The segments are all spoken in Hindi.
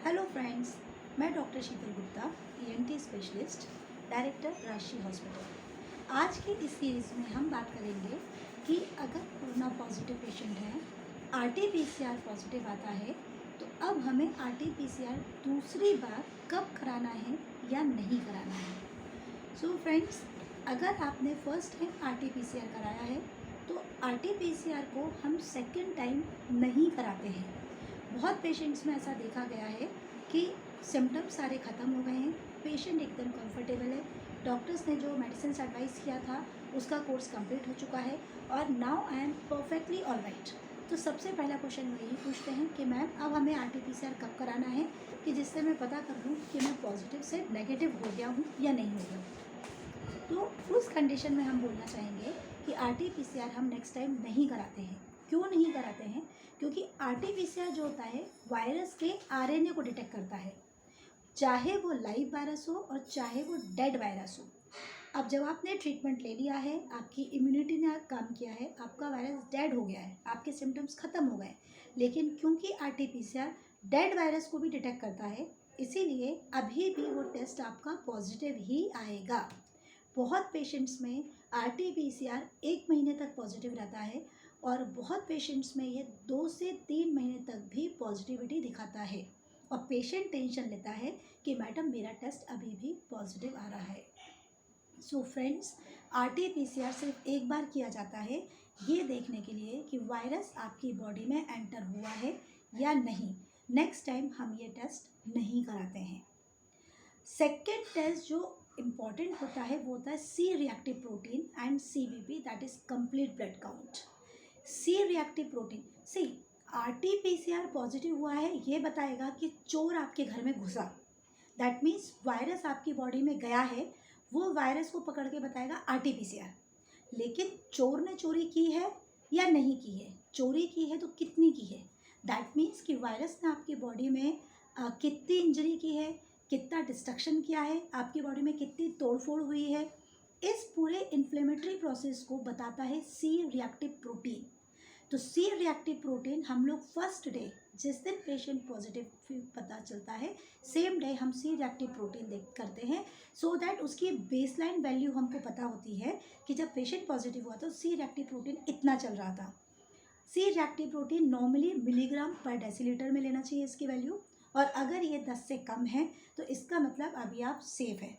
हेलो फ्रेंड्स, मैं डॉक्टर शीतल गुप्ता, ईएनटी स्पेशलिस्ट, डायरेक्टर राशि हॉस्पिटल। आज की इस सीरीज़ में हम बात करेंगे कि अगर कोरोना पॉजिटिव पेशेंट हैं, आरटी-पीसीआर पॉजिटिव आता है, तो अब हमें आरटी-पीसीआर दूसरी बार कब कराना है या नहीं कराना है। सो फ्रेंड्स, अगर आपने फर्स्ट टाइम आरटी-पीसीआर कराया है, तो आरटी-पीसीआर को हम सेकेंड टाइम नहीं कराते हैं। बहुत पेशेंट्स में ऐसा देखा गया है कि सिम्टम्स सारे ख़त्म हो गए हैं, पेशेंट एकदम कंफर्टेबल है, डॉक्टर्स ने जो मेडिसिन एडवाइस किया था उसका कोर्स कंप्लीट हो चुका है और now I am perfectly all right. तो सबसे पहला क्वेश्चन वो यही पूछते हैं कि मैम अब हमें आरटी-पीसीआर कब कराना है कि जिससे मैं पता कर लूँ कि मैं पॉजिटिव से नेगेटिव हो गया हूँ या नहीं हो गया। तो उस कंडीशन में हम बोलना चाहेंगे कि आरटी-पीसीआर हम नेक्स्ट टाइम नहीं कराते हैं। क्यों नहीं कराते हैं? क्योंकि आरटी-पीसीआर जो होता है वायरस के आरएनए को डिटेक्ट करता है, चाहे वो लाइव वायरस हो और चाहे वो डेड वायरस हो। अब जब आपने ट्रीटमेंट ले लिया है, आपकी इम्यूनिटी ने काम किया है, आपका वायरस डेड हो गया है, आपके सिम्टम्स ख़त्म हो गए, लेकिन क्योंकि आरटी-पीसीआर डेड वायरस को भी डिटेक्ट करता है, इसीलिए अभी भी वो टेस्ट आपका पॉजिटिव ही आएगा। बहुत पेशेंट्स में आरटी-पीसीआर 1 महीने तक पॉजिटिव रहता है और बहुत पेशेंट्स में ये 2 से 3 महीने तक भी पॉजिटिविटी दिखाता है और पेशेंट टेंशन लेता है कि मैडम मेरा टेस्ट अभी भी पॉजिटिव आ रहा है। सो फ्रेंड्स, आरटी-पीसीआर सिर्फ एक बार किया जाता है ये देखने के लिए कि वायरस आपकी बॉडी में एंटर हुआ है या नहीं। नेक्स्ट टाइम हम ये टेस्ट नहीं कराते हैं। सेकेंड टेस्ट जो इम्पॉर्टेंट होता है वो होता है C reactive protein and CVP, that is complete blood count. C reactive protein C RT PCR positive हुआ है ये बताएगा कि चोर आपके घर में घुसा, दैट मीन्स वायरस आपकी बॉडी में गया है, वो वायरस को पकड़ के बताएगा आरटी-पीसीआर। लेकिन चोर ने चोरी की है या नहीं की है, चोरी की है तो कितनी की है, दैट मीन्स कि वायरस ने आपकी बॉडी में कितनी इंजरी की है, कितना डिस्ट्रक्शन किया है, आपकी बॉडी में कितनी तोड़फोड़ हुई है। इस पूरे इन्फ्लेमेटरी प्रोसेस को बताता है सी रिएक्टिव प्रोटीन। तो सी रिएक्टिव प्रोटीन हम लोग फर्स्ट डे जिस दिन पेशेंट पॉजिटिव पता चलता है सेम डे हम सी रिएक्टिव प्रोटीन देख करते हैं, सो दैट उसकी बेसलाइन वैल्यू हमको पता होती है कि जब पेशेंट पॉजिटिव हुआ तो सी रिएक्टिव प्रोटीन इतना चल रहा था। C reactive protein normally milligram पर डेसीलीटर में लेना चाहिए इसकी वैल्यू, और अगर ये 10 से कम है तो इसका मतलब अभी आप सेफ है।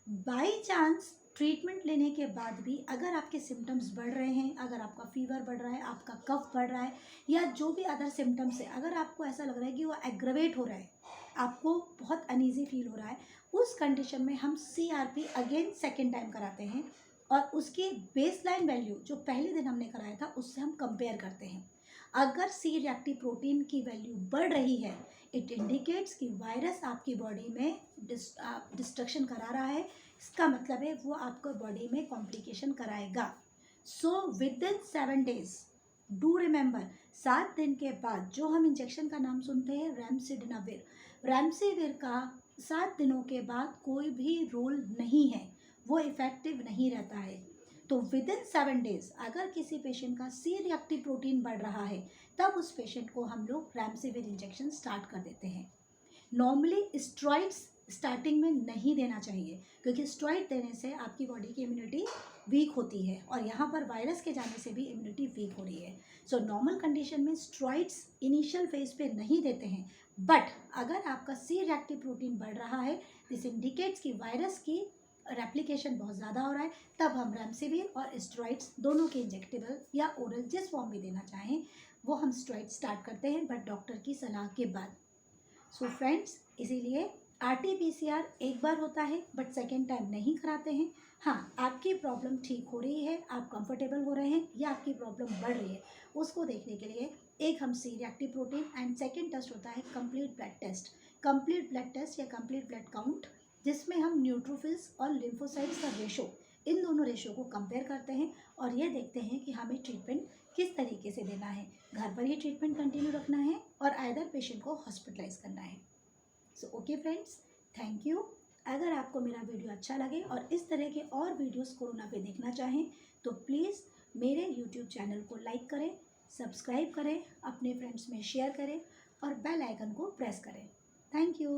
बाई चांस ट्रीटमेंट लेने के बाद भी अगर आपके सिम्टम्स बढ़ रहे हैं, अगर आपका फीवर बढ़ रहा है, आपका कफ बढ़ रहा है या जो भी अदर सिम्टम्स है, अगर आपको ऐसा लग रहा है कि वो एग्रवेट हो रहा है, आपको बहुत अनईजी फील हो रहा है, उस कंडीशन में हम सीआरपी अगेन सेकेंड टाइम कराते हैं और उसकी बेसलाइन वैल्यू जो पहले दिन हमने कराया था उससे हम कंपेयर करते हैं। अगर सी रिएक्टिव प्रोटीन की वैल्यू बढ़ रही है, इट इंडिकेट्स कि वायरस आपकी बॉडी में डिस्ट्रक्शन करा रहा है, इसका मतलब है वो आपको बॉडी में कॉम्प्लिकेशन कराएगा। So with in 7 days do remember, 7 दिन के बाद जो हम इंजेक्शन का नाम सुनते हैं रेमसिडेनाविर, रेमसिविर का 7 दिनों के बाद कोई भी रोल नहीं है, वो इफेक्टिव नहीं रहता है। तो विद इन 7 डेज अगर किसी पेशेंट का सी रिएक्टिव प्रोटीन बढ़ रहा है तब उस पेशेंट को हम लोग रेमसिविर इंजेक्शन स्टार्ट कर देते हैं। नॉर्मली स्टेरॉइड्स स्टार्टिंग में नहीं देना चाहिए क्योंकि स्टेरॉइड देने से आपकी बॉडी की इम्यूनिटी वीक होती है और यहाँ पर वायरस के जाने से भी इम्यूनिटी वीक हो रही है। सो नॉर्मल कंडीशन में स्टेरॉइड्स इनिशियल फेज पे नहीं देते हैं, बट अगर आपका सी रिएक्टिव प्रोटीन बढ़ रहा है, दिस इंडिकेट्स कि वायरस की रेप्लिकेशन बहुत ज़्यादा हो रहा है, तब हम रेमसिविर और स्टेरॉइड्स दोनों के इंजेक्टेबल या ओरल जिस फॉर्म में देना चाहें वो हम स्टेरॉइड स्टार्ट करते हैं, बट डॉक्टर की सलाह के बाद। सो फ्रेंड्स, इसीलिए आरटी-पीसीआर एक बार होता है बट सेकेंड टाइम नहीं कराते हैं। हाँ, आपकी प्रॉब्लम ठीक हो रही है, आप कंफर्टेबल हो रहे हैं या आपकी प्रॉब्लम बढ़ रही है, उसको देखने के लिए एक हम C reactive protein and second test होता है complete blood test. Complete blood test या कंप्लीट ब्लड काउंट, जिसमें हम न्यूट्रोफिल्स और लिम्फोसाइट्स का रेशो, इन दोनों रेशो को कंपेयर करते हैं और ये देखते हैं कि हमें ट्रीटमेंट किस तरीके से देना है, घर पर ही ट्रीटमेंट कंटिन्यू रखना है और आइदर पेशेंट को हॉस्पिटलाइज करना है। So okay friends, thank you. अगर आपको मेरा वीडियो अच्छा लगे और इस तरह के और वीडियोस कोरोना पे देखना चाहें तो प्लीज़ मेरे यूट्यूब चैनल को लाइक करें, सब्सक्राइब करें, अपने फ्रेंड्स में शेयर करें और बेल आइकन को प्रेस करें। Thank you.